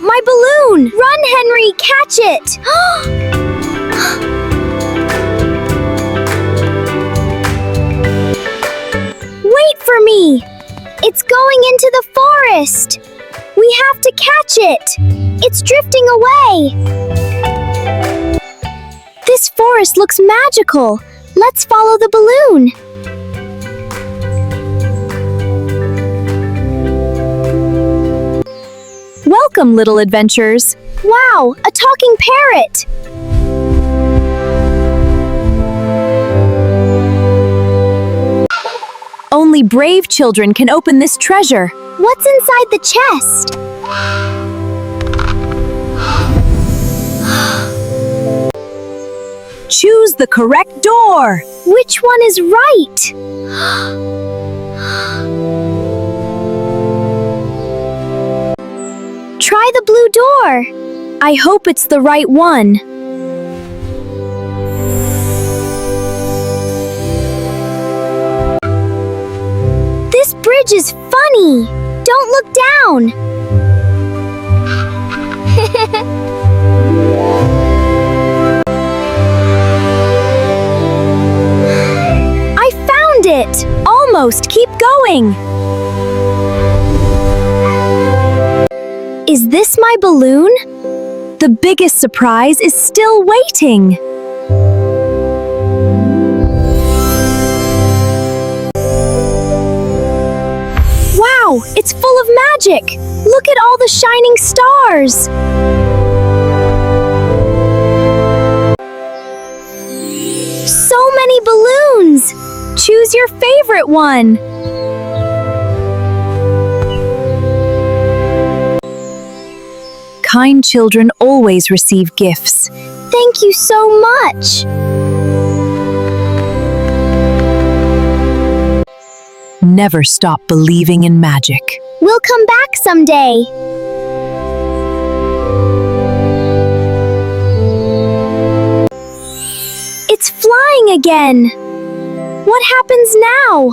my balloon! Run, Henry, catch it! Wait for me! It's going into the forest! We have to catch it! It's drifting away! This forest looks magical! Let's follow the balloon! Welcome, little adventurers! Wow, a talking parrot! Only brave children can open this treasure. What's inside the chest? Choose the correct door. Which one is right? Try the blue door. I hope it's the right one. This bridge is funny. Don't look down. I found it. Almost. Keep going. Is this my balloon? The biggest surprise is still waiting. Wow, it's full of magic! Look at all the shining stars! So many balloons! Choose your favorite one! Kind children always receive gifts. Thank you so much! Never stop believing in magic. We'll come back someday. It's flying again. What happens now?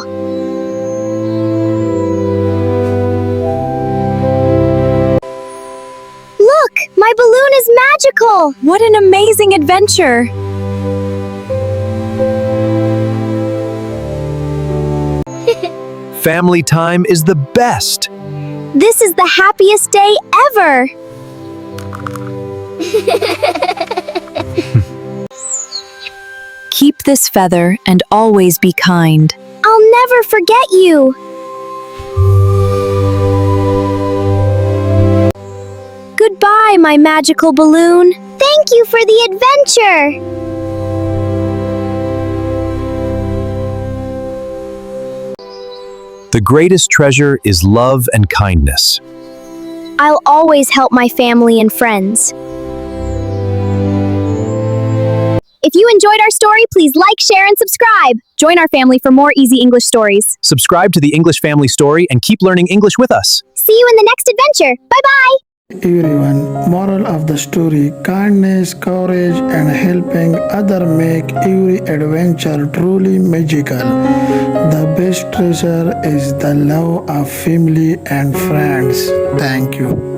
Look, my balloon is magical. What an amazing adventure. Family time is the best. This is the happiest day ever. Keep this feather and always be kind. I'll never forget you. Goodbye, my magical balloon. Thank you for the adventure. The greatest treasure is love and kindness. I'll always help my family and friends. If you enjoyed our story, please like, share, and subscribe. Join our family for more easy English stories. Subscribe to the English Family Story and keep learning English with us. See you in the next adventure. Bye-bye. Everyone, moral of the story: kindness, courage, and helping others make every adventure truly magical. The best treasure is the love of family and friends. Thank you.